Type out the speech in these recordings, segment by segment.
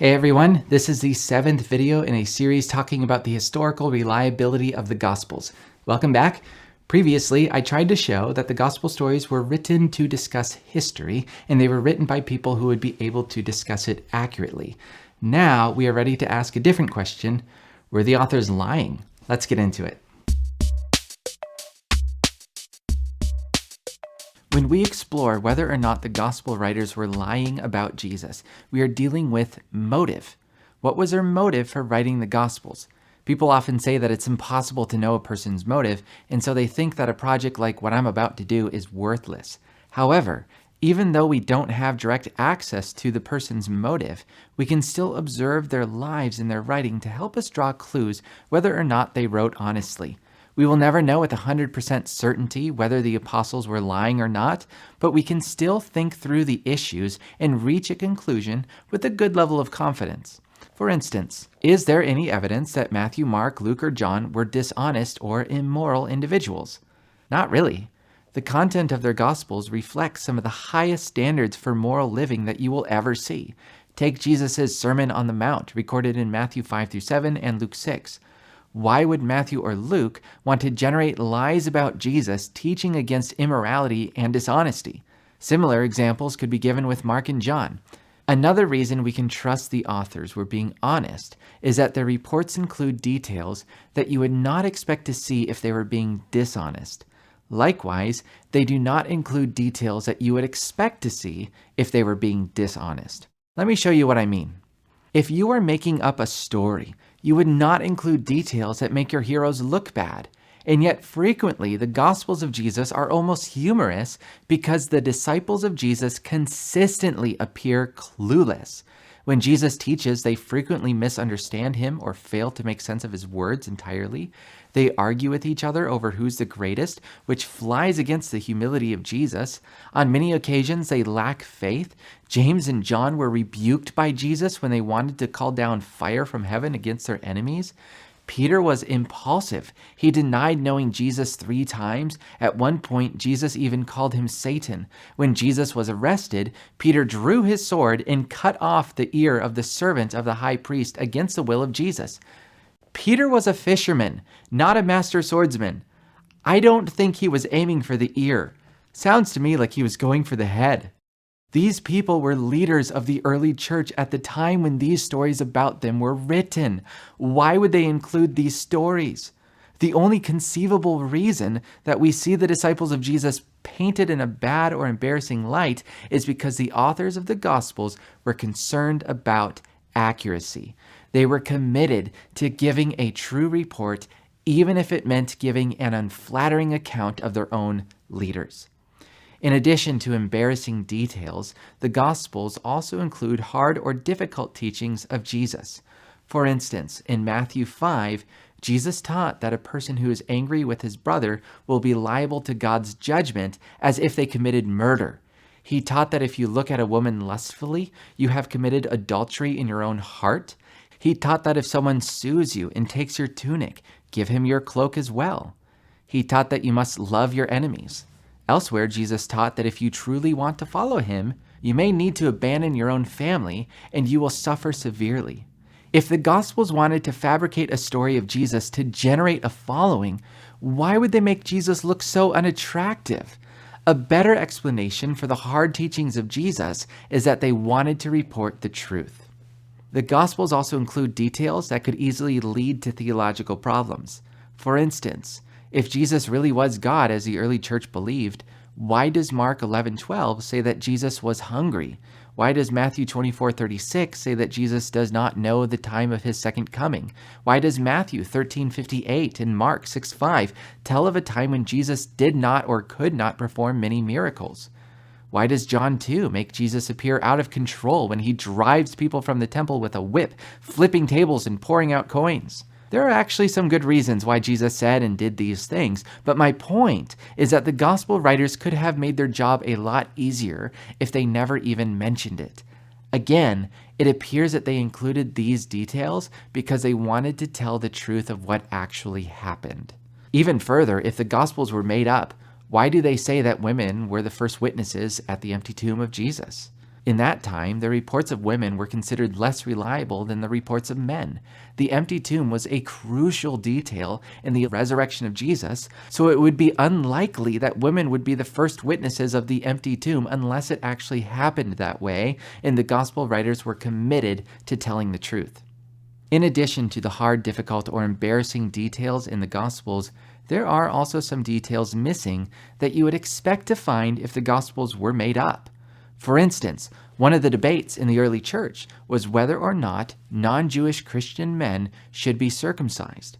Hey everyone, this is the 7th video in a series talking about the historical reliability of the Gospels. Welcome back. Previously, I tried to show that the Gospel stories were written to discuss history, and they were written by people who would be able to discuss it accurately. Now, we are ready to ask a different question. Were the authors lying? Let's get into it. When we explore whether or not the gospel writers were lying about Jesus, we are dealing with motive. What was their motive for writing the gospels? People often say that it's impossible to know a person's motive, and so they think that a project like what I'm about to do is worthless. However, even though we don't have direct access to the person's motive, we can still observe their lives and their writing to help us draw clues whether or not they wrote honestly. We will never know with 100% certainty whether the apostles were lying or not, but we can still think through the issues and reach a conclusion with a good level of confidence. For instance, is there any evidence that Matthew, Mark, Luke, or John were dishonest or immoral individuals? Not really. The content of their Gospels reflects some of the highest standards for moral living that you will ever see. Take Jesus' Sermon on the Mount, recorded in Matthew 5-7 and Luke 6. Why would Matthew or Luke want to generate lies about Jesus teaching against immorality and dishonesty? Similar examples could be given with Mark and John. Another reason we can trust the authors were being honest is that their reports include details that you would not expect to see if they were being dishonest. Likewise, they do not include details that you would expect to see if they were being dishonest. Let me show you what I mean. If you are making up a story, you would not include details that make your heroes look bad. And yet frequently, the Gospels of Jesus are almost humorous because the disciples of Jesus consistently appear clueless. When Jesus teaches, they frequently misunderstand him or fail to make sense of his words entirely. They argue with each other over who's the greatest, which flies against the humility of Jesus. On many occasions, they lack faith. James and John were rebuked by Jesus when they wanted to call down fire from heaven against their enemies. Peter was impulsive. He denied knowing Jesus 3 times. At one point, Jesus even called him Satan. When Jesus was arrested, Peter drew his sword and cut off the ear of the servant of the high priest against the will of Jesus. Peter was a fisherman, not a master swordsman. I don't think he was aiming for the ear. Sounds to me like he was going for the head. These people were leaders of the early church at the time when these stories about them were written. Why would they include these stories? The only conceivable reason that we see the disciples of Jesus painted in a bad or embarrassing light is because the authors of the Gospels were concerned about accuracy. They were committed to giving a true report, even if it meant giving an unflattering account of their own leaders. In addition to embarrassing details, the Gospels also include hard or difficult teachings of Jesus. For instance, in Matthew 5, Jesus taught that a person who is angry with his brother will be liable to God's judgment as if they committed murder. He taught that if you look at a woman lustfully, you have committed adultery in your own heart. He taught that if someone sues you and takes your tunic, give him your cloak as well. He taught that you must love your enemies. Elsewhere, Jesus taught that if you truly want to follow him, you may need to abandon your own family and you will suffer severely. If the Gospels wanted to fabricate a story of Jesus to generate a following, why would they make Jesus look so unattractive? A better explanation for the hard teachings of Jesus is that they wanted to report the truth. The Gospels also include details that could easily lead to theological problems. For instance, if Jesus really was God, as the early church believed, why does Mark 11:12 say that Jesus was hungry? Why does Matthew 24:36 say that Jesus does not know the time of his second coming? Why does Matthew 13:58 and Mark 6:5 tell of a time when Jesus did not or could not perform many miracles? Why does John 2 make Jesus appear out of control when he drives people from the temple with a whip, flipping tables and pouring out coins? There are actually some good reasons why Jesus said and did these things, but my point is that the gospel writers could have made their job a lot easier if they never even mentioned it. Again, it appears that they included these details because they wanted to tell the truth of what actually happened. Even further, if the gospels were made up, why do they say that women were the first witnesses at the empty tomb of Jesus? In that time, the reports of women were considered less reliable than the reports of men. The empty tomb was a crucial detail in the resurrection of Jesus, so it would be unlikely that women would be the first witnesses of the empty tomb unless it actually happened that way, and the gospel writers were committed to telling the truth. In addition to the hard, difficult, or embarrassing details in the Gospels, there are also some details missing that you would expect to find if the Gospels were made up. For instance, one of the debates in the early church was whether or not non-Jewish Christian men should be circumcised.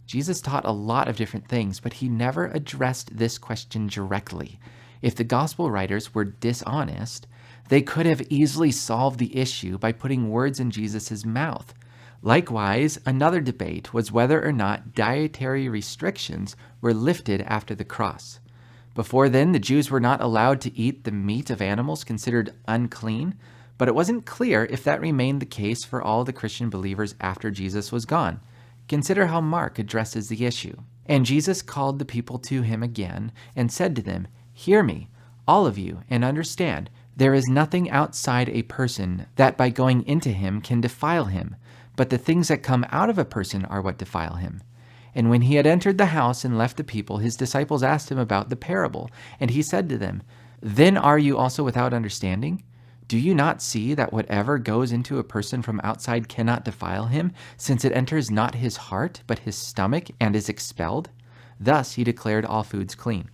Jesus taught a lot of different things, but he never addressed this question directly. If the Gospel writers were dishonest, they could have easily solved the issue by putting words in Jesus' mouth. Likewise, another debate was whether or not dietary restrictions were lifted after the cross. Before then, the Jews were not allowed to eat the meat of animals considered unclean, but it wasn't clear if that remained the case for all the Christian believers after Jesus was gone. Consider how Mark addresses the issue. And Jesus called the people to him again and said to them, "Hear me, all of you, and understand, there is nothing outside a person that by going into him can defile him, but the things that come out of a person are what defile him." And when he had entered the house and left the people, his disciples asked him about the parable. And he said to them, "Then are you also without understanding? Do you not see that whatever goes into a person from outside cannot defile him, since it enters not his heart, but his stomach, and is expelled?" Thus he declared all foods clean.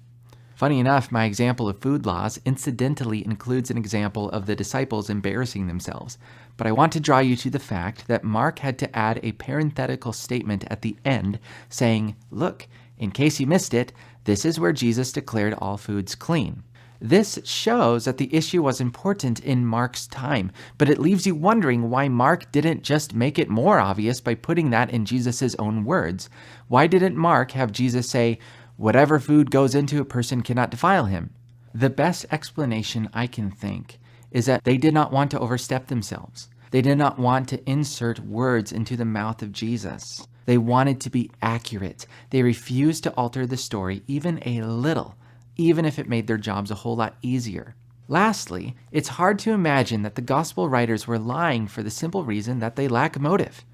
Funny enough, my example of food laws incidentally includes an example of the disciples embarrassing themselves. But I want to draw you to the fact that Mark had to add a parenthetical statement at the end saying, "Look, in case you missed it, this is where Jesus declared all foods clean." This shows that the issue was important in Mark's time, but it leaves you wondering why Mark didn't just make it more obvious by putting that in Jesus' own words. Why didn't Mark have Jesus say, "Whatever food goes into a person cannot defile him"? The best explanation I can think is that they did not want to overstep themselves. They did not want to insert words into the mouth of Jesus. They wanted to be accurate. They refused to alter the story even a little, even if it made their jobs a whole lot easier. Lastly, it's hard to imagine that the gospel writers were lying for the simple reason that they lack motive.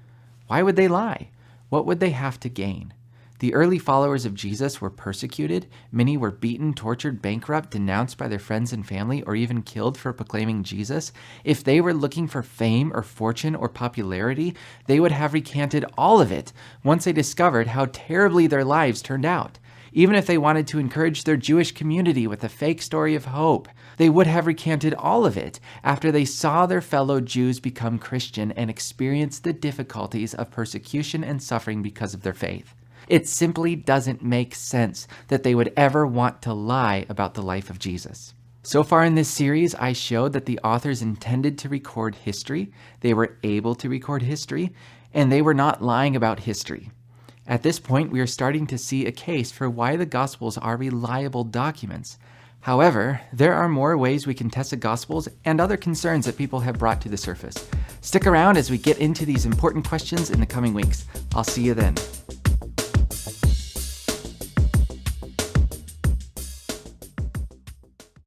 Why would they lie? What would they have to gain? The early followers of Jesus were persecuted. Many were beaten, tortured, bankrupt, denounced by their friends and family, or even killed for proclaiming Jesus. If they were looking for fame or fortune or popularity, they would have recanted all of it once they discovered how terribly their lives turned out. Even if they wanted to encourage their Jewish community with a fake story of hope, they would have recanted all of it after they saw their fellow Jews become Christian and experience the difficulties of persecution and suffering because of their faith. It simply doesn't make sense that they would ever want to lie about the life of Jesus. So far in this series, I showed that the authors intended to record history, they were able to record history, and they were not lying about history. At this point, we are starting to see a case for why the Gospels are reliable documents. However, there are more ways we can test the Gospels and other concerns that people have brought to the surface. Stick around as we get into these important questions in the coming weeks. I'll see you then.